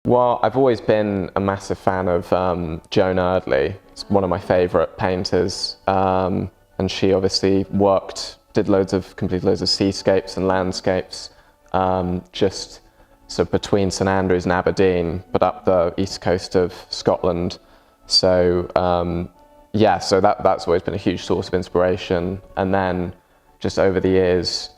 Well, I've always been a massive fan of Joan Erdley. It's one of my favourite painters, and she obviously completed loads of seascapes and landscapes, just sort of between St Andrews and Aberdeen, but up the east coast of Scotland. So yeah, so that's always been a huge source of inspiration. And then just over the years,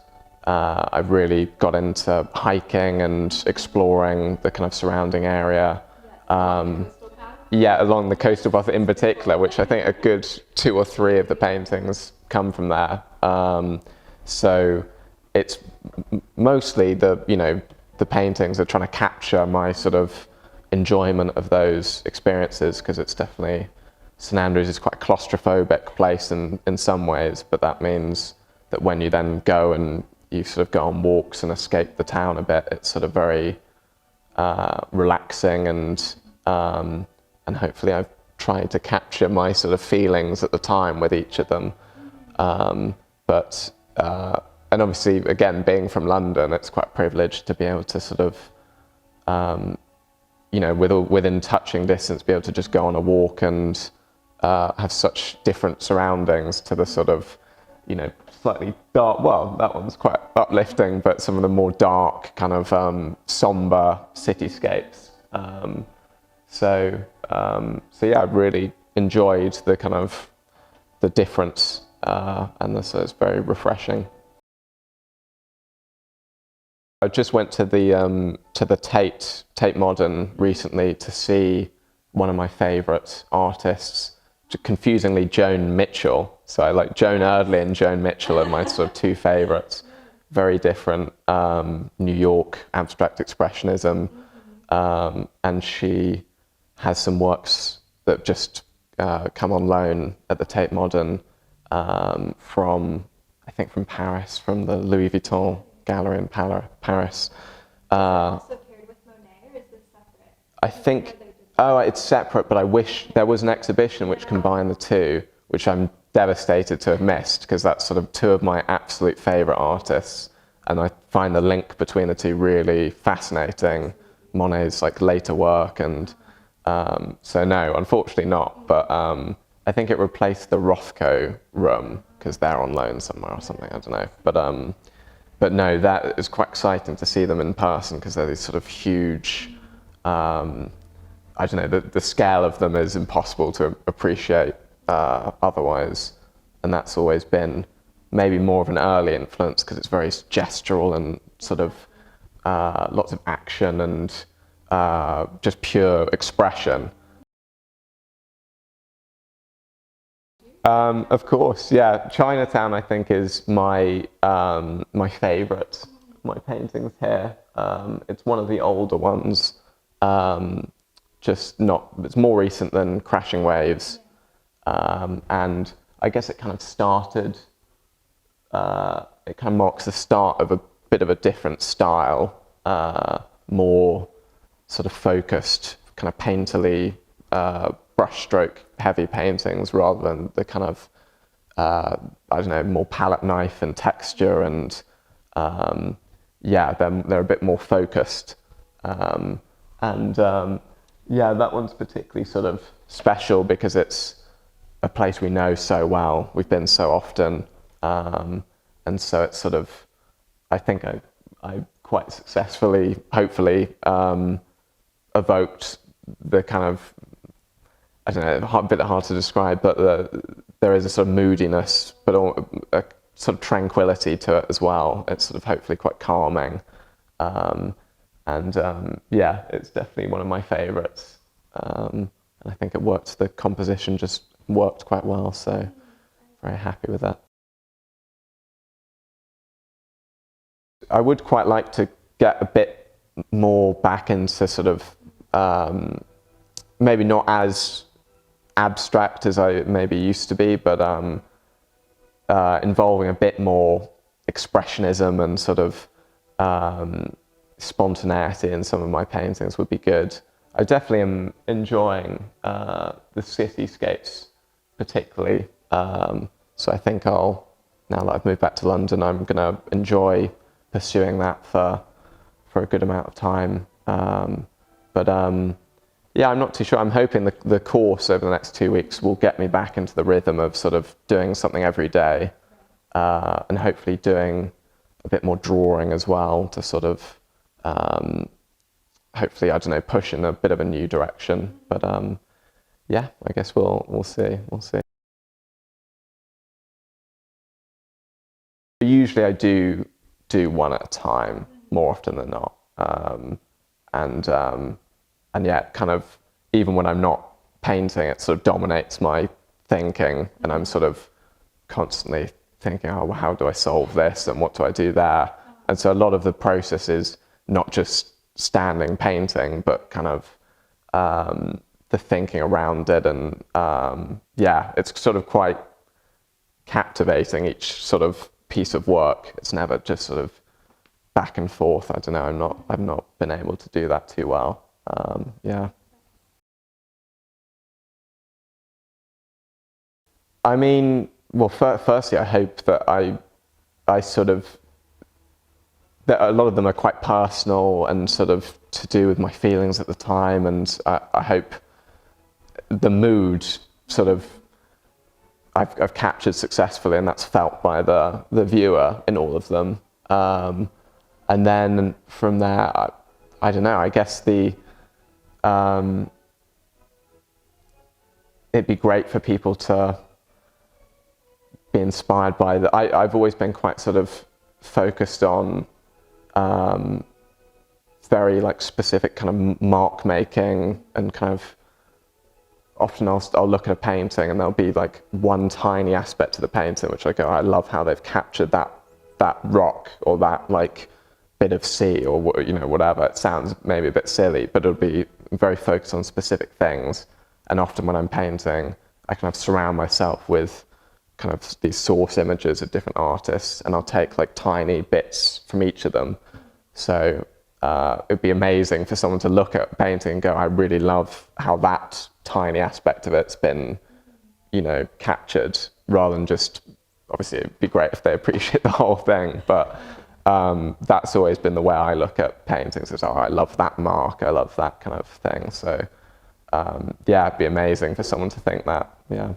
I've really got into hiking and exploring the kind of surrounding area. Yeah, along the coastal path in particular, which I think a good 2 or 3 of the paintings come from there. So it's mostly the paintings are trying to capture my sort of enjoyment of those experiences, because it's definitely, St Andrews is quite a claustrophobic place in some ways, but that means that when you then go and you sort of go on walks and escape the town a bit, it's sort of very relaxing, and hopefully I've tried to capture my sort of feelings at the time with each of them. And obviously, again, being from London, it's quite privileged to be able to sort of, within touching distance, be able to just go on a walk and have such different surroundings to the sort of, slightly dark, well, that one's quite uplifting, but some of the more dark, kind of somber cityscapes. So yeah, I've really enjoyed the kind of the difference, and so it's very refreshing. I just went to the Tate Modern recently to see one of my favourite artists, confusingly Joan Mitchell. So I like Joan Erdley and Joan Mitchell are my sort of 2 favourites. Very different New York abstract expressionism, and she has some works that just come on loan at the Tate Modern from Paris, from the Louis Vuitton gallery in Paris. Also paired with Monet, or is this separate? I think, oh, it's separate, but I wish there was an exhibition which combined the 2, which I'm devastated to have missed, because that's sort of 2 of my absolute favourite artists, and I find the link between the 2 really fascinating. Monet's like later work, and so no, unfortunately not, but I think it replaced the Rothko room, because they're on loan somewhere or something, I don't know. But no, that is quite exciting to see them in person, because they're these sort of huge, I don't know, the scale of them is impossible to appreciate otherwise. And that's always been maybe more of an early influence, because it's very gestural and sort of lots of action and just pure expression. Of course, yeah. Chinatown, I think, is my my favourite. My paintings here. It's one of the older ones. It's more recent than Crashing Waves, and I guess it kind of started. It kind of marks the start of a bit of a different style, more sort of focused, kind of painterly, brushstroke heavy paintings, rather than the kind of I don't know, more palette knife and texture, and yeah, they're a bit more focused, yeah, that one's particularly sort of special because it's a place we know so well. We've been so often, and so it's sort of, I think I quite successfully, hopefully, evoked the kind of, I don't know, a bit hard to describe, but there is a sort of moodiness, but a sort of tranquility to it as well. It's sort of hopefully quite calming. Yeah, it's definitely one of my favourites. And I think it worked, the composition just worked quite well, so very happy with that. I would quite like to get a bit more back into sort of, maybe not as abstract as I maybe used to be, but involving a bit more expressionism and sort of spontaneity in some of my paintings would be good. I definitely am enjoying the cityscapes particularly, so I think now that I've moved back to London, I'm going to enjoy pursuing that for a good amount of time. But yeah, I'm not too sure. I'm hoping the course over the next 2 weeks will get me back into the rhythm of sort of doing something every day, and hopefully doing a bit more drawing as well to sort of hopefully, I don't know, push in a bit of a new direction. But yeah, I guess we'll see. We'll see. Usually, I do one at a time more often than not, and yeah, kind of even when I'm not painting, it sort of dominates my thinking, and I'm sort of constantly thinking, oh, well, how do I solve this, and what do I do there? And so a lot of the process is not just standing painting, but kind of the thinking around it, and yeah, it's sort of quite captivating, each sort of piece of work. It's never just sort of back and forth. I don't know. I've not been able to do that too well. Yeah. I mean, well, firstly, I hope that I sort of, that a lot of them are quite personal and sort of to do with my feelings at the time, and I hope the mood sort of I've captured successfully, and that's felt by the viewer in all of them. And then from there, I don't know. I guess it'd be great for people to be inspired by the. I've always been quite sort of focused on very like specific kind of mark making, and kind of often I'll look at a painting and there'll be like one tiny aspect to the painting which I go, I love how they've captured that rock or that like bit of sea, or whatever. It sounds maybe a bit silly, but it'll be very focused on specific things. And often when I'm painting, I kind of surround myself with kind of these source images of different artists, and I'll take like tiny bits from each of them. So it'd be amazing for someone to look at a painting and go, I really love how that tiny aspect of it's been, captured, rather than just, obviously it'd be great if they appreciate the whole thing, but that's always been the way I look at paintings, is, oh, I love that mark, I love that kind of thing. So yeah, it'd be amazing for someone to think that, yeah.